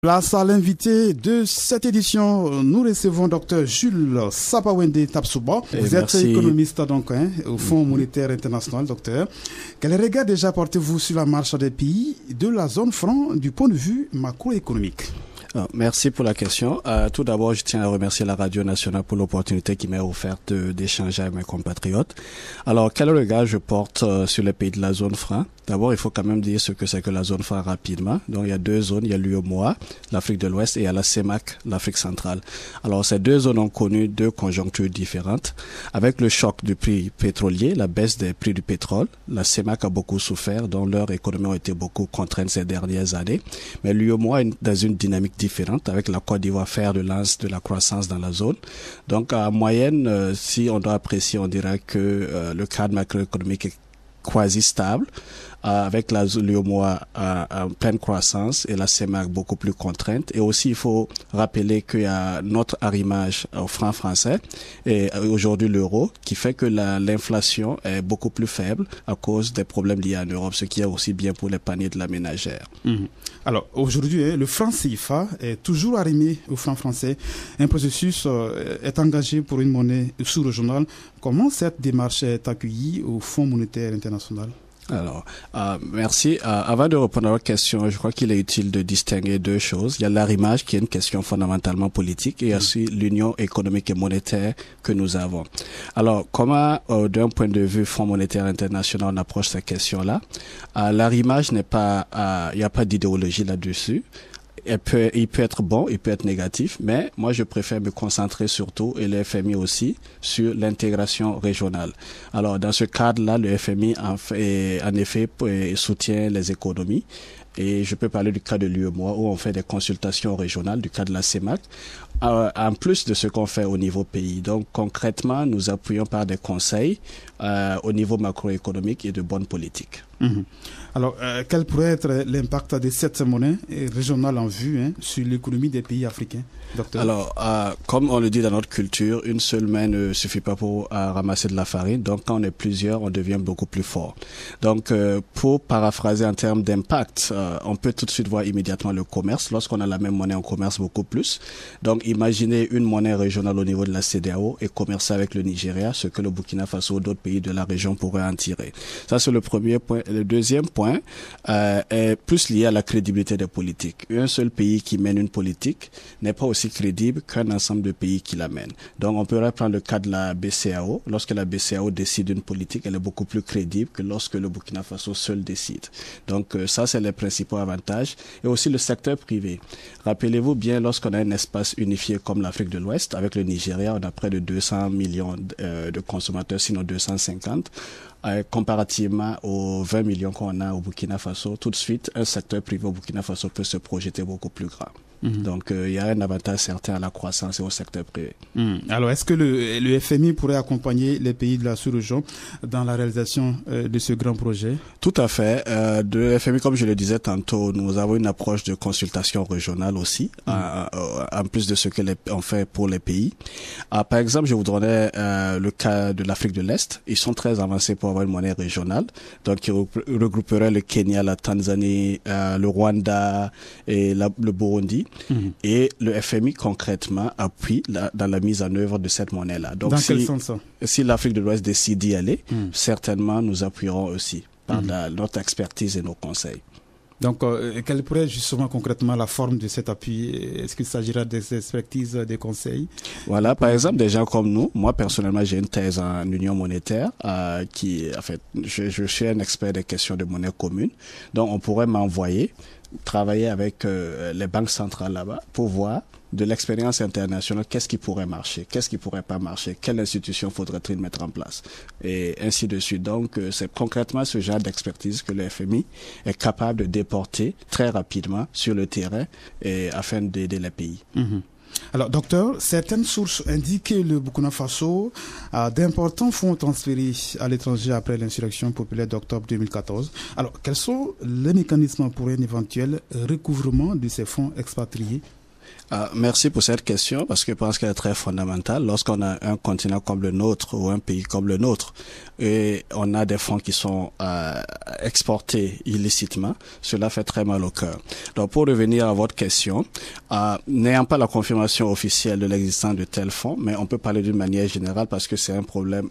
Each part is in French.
Place à l'invité de cette édition, nous recevons Dr Jules Sapawende Tapsouba. Vous êtes économiste donc au Fonds monétaire international, docteur. Quel regard déjà portez-vous sur la marche des pays de la zone franc du point de vue macroéconomique? Merci pour la question. Tout d'abord, je tiens à remercier la Radio Nationale pour l'opportunité qui m'a offerte d'échanger avec mes compatriotes. Alors, quel regard je porte sur les pays de la zone franc? D'abord, il faut quand même dire ce que c'est que la zone franc rapidement. Donc, il y a deux zones. Il y a l'UEMOA, l'Afrique de l'Ouest, et il y a la CEMAC, l'Afrique centrale. Alors, ces deux zones ont connu deux conjonctures différentes. Avec le choc du prix pétrolier, la baisse des prix du pétrole, la CEMAC a beaucoup souffert, donc leur économie a été beaucoup contrainte ces dernières années. Mais l'UEMOA est dans une dynamique différente, avec la Côte d'Ivoire fer de lance de la croissance dans la zone. Donc, en moyenne, si on doit apprécier, on dira que le cadre macroéconomique est quasi stable, avec la l'UEMOA en pleine croissance et la CEMAC beaucoup plus contrainte. Et aussi, il faut rappeler qu'il y a notre arrimage au franc français et aujourd'hui l'euro qui fait que l'inflation est beaucoup plus faible à cause des problèmes liés en Europe, ce qui est aussi bien pour les paniers de la ménagère. Alors aujourd'hui, le franc CFA est toujours arrimé au franc français. Un processus est engagé pour une monnaie sous-régionale. Comment cette démarche est accueillie au Fonds monétaire international? Alors, merci. Avant de répondre à votre question, je crois qu'il est utile de distinguer deux choses. Il y a l'arrimage qui est une question fondamentalement politique et il y a aussi l'union économique et monétaire que nous avons. Alors, comment, d'un point de vue Fonds monétaire international, on approche cette question-là? L'arrimage n'est pas, il n'y a pas d'idéologie là-dessus. Il peut être bon, il peut être négatif, mais moi je préfère me concentrer surtout, et le FMI aussi, sur l'intégration régionale. Alors dans ce cadre-là, le FMI en effet soutient les économies. Et je peux parler du cas de l'UEMOA où on fait des consultations régionales, du cas de la CEMAC, en plus de ce qu'on fait au niveau pays. Donc concrètement, nous appuyons par des conseils au niveau macroéconomique et de bonnes politiques. Alors, quel pourrait être l'impact de cette monnaie régionale en vue sur l'économie des pays africains, docteur? Alors, comme on le dit dans notre culture, une seule main ne suffit pas pour ramasser de la farine. Donc, quand on est plusieurs, on devient beaucoup plus fort. Donc, pour paraphraser en termes d'impact, on peut tout de suite voir immédiatement le commerce. Lorsqu'on a la même monnaie, on commerce beaucoup plus. Donc, imaginez une monnaie régionale au niveau de la CEDEAO et commercer avec le Nigeria, ce que le Burkina Faso ou d'autres pays de la région pourraient en tirer. Ça, c'est le premier point. Le deuxième point est plus lié à la crédibilité des politiques. Un seul pays qui mène une politique n'est pas aussi crédible qu'un ensemble de pays qui la mènent. Donc, on peut reprendre le cas de la BCEAO. Lorsque la BCEAO décide une politique, elle est beaucoup plus crédible que lorsque le Burkina Faso seul décide. Donc, ça, c'est les principaux avantages. Et aussi le secteur privé. Rappelez-vous bien, lorsqu'on a un espace unifié comme l'Afrique de l'Ouest, avec le Nigeria, on a près de 200 millions de consommateurs, sinon 250. Comparativement aux 20 millions qu'on a au Burkina Faso, tout de suite, un secteur privé au Burkina Faso peut se projeter beaucoup plus grand. Donc, il y a un avantage certain à la croissance et au secteur privé. Alors, est-ce que le FMI pourrait accompagner les pays de la sous-région dans la réalisation de ce grand projet? Tout à fait. De FMI, comme je le disais tantôt, nous avons une approche de consultation régionale aussi, en plus de ce que on fait pour les pays. Par exemple, je vous donnais le cas de l'Afrique de l'Est. Ils sont très avancés pour avoir une monnaie régionale. Donc, ils regrouperaient le Kenya, la Tanzanie, le Rwanda et le Burundi. Et le FMI concrètement appuie dans la mise en œuvre de cette monnaie-là. Donc, dans quel sens ça? Si l'Afrique de l'Ouest décide d'y aller, certainement nous appuierons aussi par notre expertise et nos conseils. Donc, quelle pourrait être justement concrètement la forme de cet appui? Est-ce qu'il s'agira des expertises, des conseils? Voilà, par exemple, des gens comme nous, moi personnellement, j'ai une thèse en union monétaire en fait, je suis un expert des questions de monnaie commune. Donc, on pourrait m'envoyer travailler avec les banques centrales là-bas pour voir de l'expérience internationale, qu'est-ce qui pourrait marcher, qu'est-ce qui pourrait pas marcher, quelle institution faudrait-il mettre en place, et ainsi de suite. Donc, c'est concrètement ce genre d'expertise que le FMI est capable de déporter très rapidement sur le terrain et afin d'aider les pays. Alors, docteur, certaines sources indiquent que le Burkina Faso a d'importants fonds transférés à l'étranger après l'insurrection populaire d'octobre 2014. Alors, quels sont les mécanismes pour un éventuel recouvrement de ces fonds expatriés? Merci pour cette question parce que je pense qu'elle est très fondamentale. Lorsqu'on a un continent comme le nôtre ou un pays comme le nôtre et on a des fonds qui sont exportés illicitement, cela fait très mal au cœur. Donc pour revenir à votre question, n'ayant pas la confirmation officielle de l'existence de tels fonds, mais on peut parler d'une manière générale parce que c'est un problème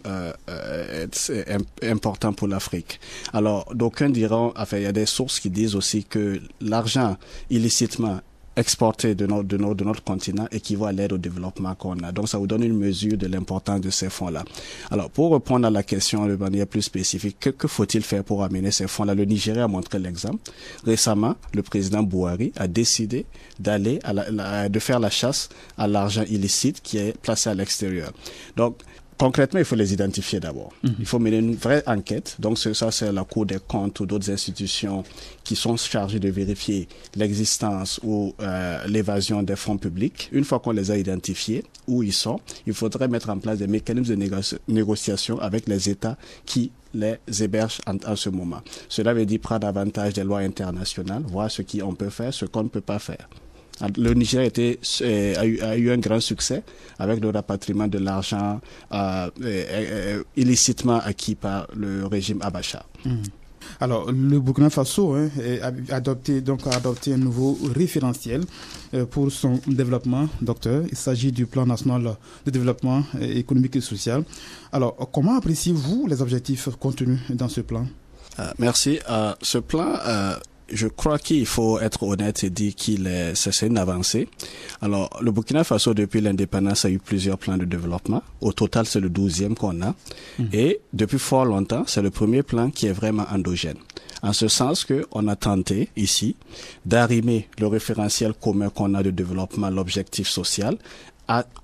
important pour l'Afrique. Alors d'aucuns diront, enfin il y a des sources qui disent aussi que l'argent illicitement exporté de notre continent équivaut à l'aide au développement qu'on a. Donc, ça vous donne une mesure de l'importance de ces fonds-là. Alors, pour répondre à la question de manière plus spécifique, que faut-il faire pour amener ces fonds-là? Le Nigeria a montré l'exemple. Récemment, le président Buhari a décidé d'aller de faire la chasse à l'argent illicite qui est placé à l'extérieur. Donc, concrètement, il faut les identifier d'abord. Il faut mener une vraie enquête. Donc, ça, c'est la Cour des comptes ou d'autres institutions qui sont chargées de vérifier l'existence ou l'évasion des fonds publics. Une fois qu'on les a identifiés, où ils sont, il faudrait mettre en place des mécanismes de négociation avec les États qui les hébergent en ce moment. Cela veut dire prendre avantage des lois internationales, voir ce qu'on peut faire, ce qu'on ne peut pas faire. Le Niger a eu un grand succès avec le rapatriement de l'argent illicitement acquis par le régime Abacha. Alors, le Burkina Faso a adopté un nouveau référentiel pour son développement, docteur. Il s'agit du plan national de développement économique et social. Alors, comment appréciez-vous les objectifs contenus dans ce plan? Merci. Ce plan... je crois qu'il faut être honnête et dire c'est une avancée. Alors, le Burkina Faso, depuis l'indépendance, a eu plusieurs plans de développement. Au total, c'est le 12e qu'on a. Et depuis fort longtemps, c'est le premier plan qui est vraiment endogène. En ce sens qu'on a tenté, ici, d'arrimer le référentiel commun qu'on a de développement, l'objectif social,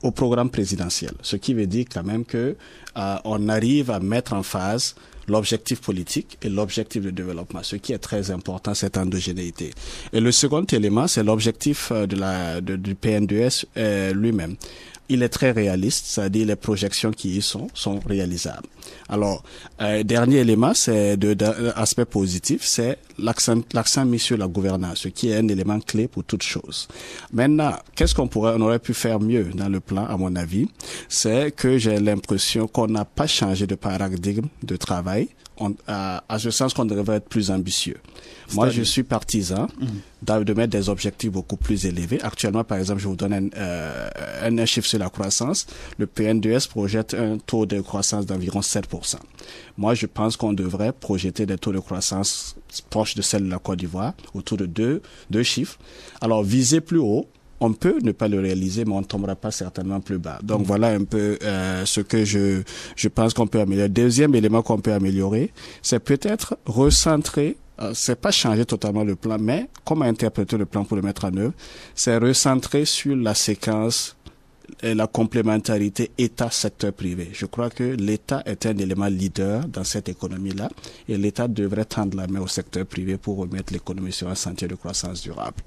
au programme présidentiel. Ce qui veut dire quand même que on arrive à mettre en phase l'objectif politique et l'objectif de développement, ce qui est très important, cette endogénéité. Et le second élément, c'est l'objectif du PNDS lui-même. Il est très réaliste, c'est-à-dire les projections qui y sont réalisables. Alors, dernier élément, c'est aspect positif, c'est l'accent mis sur la gouvernance, ce qui est un élément clé pour toute chose. Maintenant, on aurait pu faire mieux dans le plan, à mon avis, c'est que j'ai l'impression qu'on n'a pas changé de paradigme de travail, à ce sens qu'on devrait être plus ambitieux. Moi, je suis partisan de mettre des objectifs beaucoup plus élevés. Actuellement, par exemple, je vous donne un chiffre sur la croissance. Le PNDS projette un taux de croissance d'environ 7%. Moi, je pense qu'on devrait projeter des taux de croissance proches de celle de la Côte d'Ivoire, autour de deux chiffres. Alors, viser plus haut. On peut ne pas le réaliser, mais on ne tombera pas certainement plus bas. Donc voilà un peu ce que je pense qu'on peut améliorer. Deuxième élément qu'on peut améliorer, c'est peut-être recentrer, c'est pas changer totalement le plan, mais comment interpréter le plan pour le mettre en œuvre, c'est recentrer sur la séquence et la complémentarité État-secteur privé. Je crois que l'État est un élément leader dans cette économie-là et l'État devrait tendre la main au secteur privé pour remettre l'économie sur un sentier de croissance durable.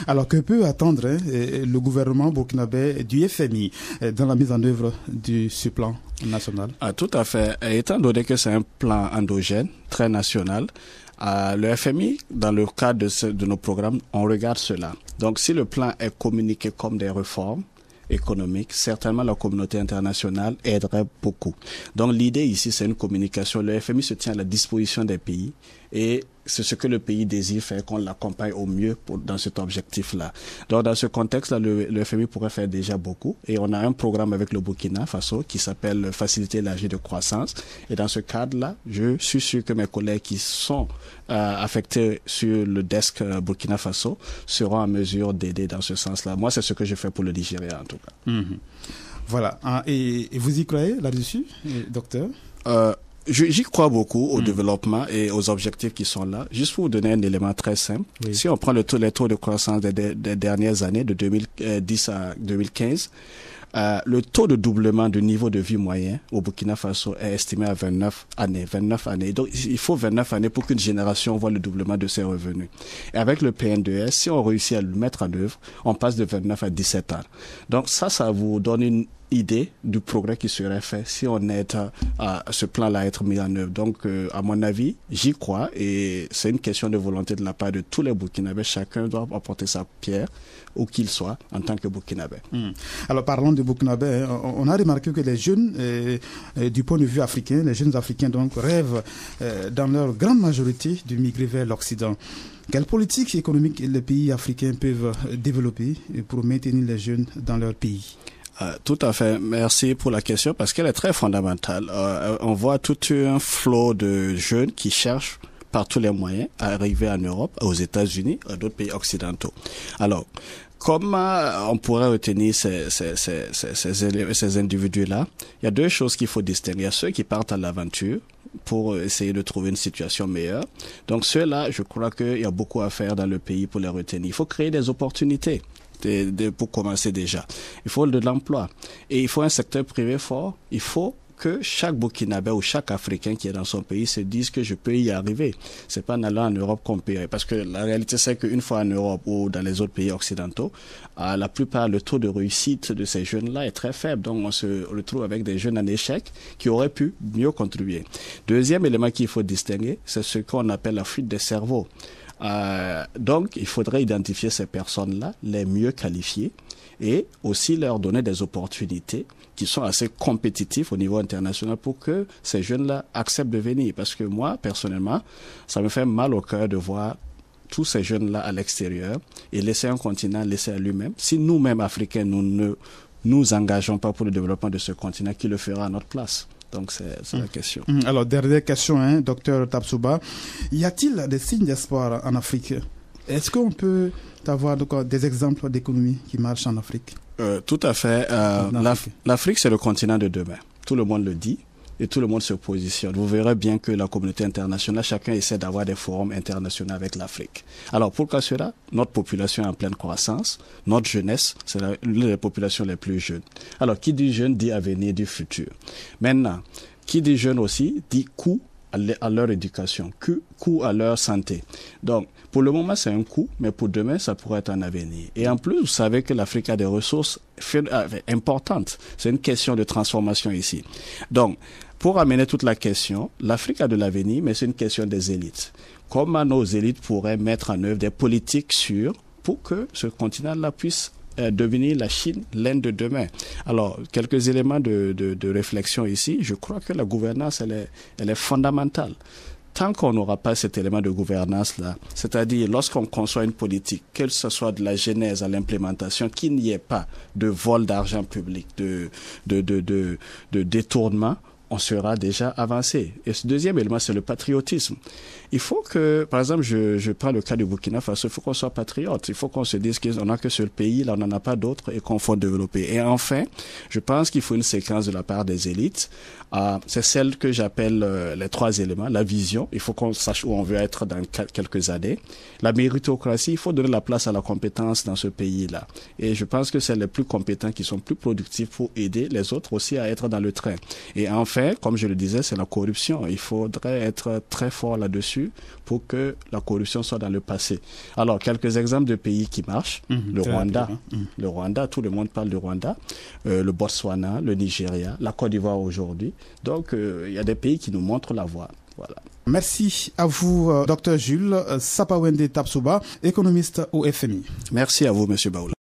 Alors, que peut attendre le gouvernement burkinabé du FMI dans la mise en œuvre de ce plan national? Tout à fait. Et étant donné que c'est un plan endogène, très national, le FMI, dans le cadre de nos programmes, on regarde cela. Donc, si le plan est communiqué comme des réformes économiques, certainement la communauté internationale aiderait beaucoup. Donc, l'idée ici, c'est une communication. Le FMI se tient à la disposition des pays et c'est ce que le pays désire faire, qu'on l'accompagne au mieux dans cet objectif-là. Donc, dans ce contexte-là, le FMI pourrait faire déjà beaucoup. Et on a un programme avec le Burkina Faso qui s'appelle Faciliter élargie de croissance. Et dans ce cadre-là, je suis sûr que mes collègues qui sont affectés sur le desk Burkina Faso seront en mesure d'aider dans ce sens-là. Moi, c'est ce que je fais pour le Nigeria, en tout cas. Voilà. Et vous y croyez là-dessus, docteur? J'y crois beaucoup au développement et aux objectifs qui sont là. Juste pour vous donner un élément très simple, si on prend les taux de croissance des dernières années, de 2010 à 2015, le taux de doublement du niveau de vie moyen au Burkina Faso est estimé à 29 années. Donc, il faut 29 années pour qu'une génération voit le doublement de ses revenus. Et avec le PNDS, si on réussit à le mettre en œuvre, on passe de 29 à 17 ans. Donc ça vous donne idée du progrès qui serait fait si on aide à ce plan-là à être mis en œuvre. Donc, à mon avis, j'y crois et c'est une question de volonté de la part de tous les Burkinabés. Chacun doit apporter sa pierre, où qu'il soit, en tant que Burkinabé. Alors, parlons de Burkinabé. On a remarqué que les jeunes, du point de vue africain, les jeunes africains donc rêvent, dans leur grande majorité, de migrer vers l'Occident. Quelle politique économique les pays africains peuvent développer pour maintenir les jeunes dans leur pays? Tout à fait. Merci pour la question parce qu'elle est très fondamentale. On voit tout un flot de jeunes qui cherchent par tous les moyens à arriver en Europe, aux États-Unis, à d'autres pays occidentaux. Alors, comment on pourrait retenir ces individus-là? Il y a deux choses qu'il faut distinguer. Il y a ceux qui partent à l'aventure pour essayer de trouver une situation meilleure. Donc ceux-là, je crois qu'il y a beaucoup à faire dans le pays pour les retenir. Il faut créer des opportunités. Pour commencer déjà. Il faut de l'emploi. Et il faut un secteur privé fort. Il faut que chaque Burkinabé ou chaque Africain qui est dans son pays se dise que je peux y arriver. C'est pas en allant en Europe qu'on peut. Parce que la réalité, c'est qu'une fois en Europe ou dans les autres pays occidentaux, la plupart, le taux de réussite de ces jeunes-là est très faible. Donc, on se retrouve avec des jeunes en échec qui auraient pu mieux contribuer. Deuxième élément qu'il faut distinguer, c'est ce qu'on appelle la fuite des cerveaux. Donc, il faudrait identifier ces personnes-là, les mieux qualifiées, et aussi leur donner des opportunités qui sont assez compétitives au niveau international pour que ces jeunes-là acceptent de venir. Parce que moi, personnellement, ça me fait mal au cœur de voir tous ces jeunes-là à l'extérieur et laisser un continent laissé à lui-même. Si nous-mêmes, Africains, nous ne nous engageons pas pour le développement de ce continent, qui le fera à notre place? Donc, c'est la question. Alors, dernière question, docteur Tapsouba. Y a-t-il des signes d'espoir en Afrique? Est-ce qu'on peut avoir des exemples d'économies qui marchent en Afrique? Tout à fait. L'Afrique, c'est le continent de demain. Tout le monde le dit et tout le monde se positionne. Vous verrez bien que la communauté internationale, chacun essaie d'avoir des forums internationaux avec l'Afrique. Alors, pourquoi cela? Notre population est en pleine croissance. Notre jeunesse, c'est l'une des populations les plus jeunes. Alors, qui dit jeune dit avenir, dit futur. Maintenant, qui dit jeune aussi dit coût à leur éducation, coût à leur santé. Donc, pour le moment, c'est un coût, mais pour demain, ça pourrait être un avenir. Et en plus, vous savez que l'Afrique a des ressources importantes. C'est une question de transformation ici. Donc, pour amener toute la question, l'Afrique a de l'avenir, mais c'est une question des élites. Comment nos élites pourraient mettre en œuvre des politiques sûres pour que ce continent-là puisse devenir la Chine, l'Inde de demain. Alors, quelques éléments de réflexion ici. Je crois que la gouvernance, elle est fondamentale. Tant qu'on n'aura pas cet élément de gouvernance-là, c'est-à-dire lorsqu'on conçoit une politique, que ce soit de la genèse à l'implémentation, qu'il n'y ait pas de vol d'argent public, de détournement, on sera déjà avancé. Et ce deuxième élément, c'est le patriotisme. Il faut que, par exemple, je prends le cas du Burkina Faso, il faut qu'on soit patriote. Il faut qu'on se dise qu'on n'a que ce pays, là, on n'en a pas d'autres et qu'on faut développer. Et enfin, je pense qu'il faut une séquence de la part des élites. C'est celle que j'appelle les trois éléments. La vision, il faut qu'on sache où on veut être dans quelques années. La méritocratie, il faut donner la place à la compétence dans ce pays-là. Et je pense que c'est les plus compétents qui sont plus productifs pour aider les autres aussi à être dans le train. Et enfin, comme je le disais, c'est la corruption. Il faudrait être très fort là-dessus pour que la corruption soit dans le passé. Alors, quelques exemples de pays qui marchent. Le Rwanda, tout le monde parle du Rwanda. Le Botswana, le Nigeria, la Côte d'Ivoire aujourd'hui. Donc, il y a des pays qui nous montrent la voie. Voilà. Merci à vous, Dr Jules Sapawende Tapsouba, économiste au FMI. Merci à vous, M. Baoula.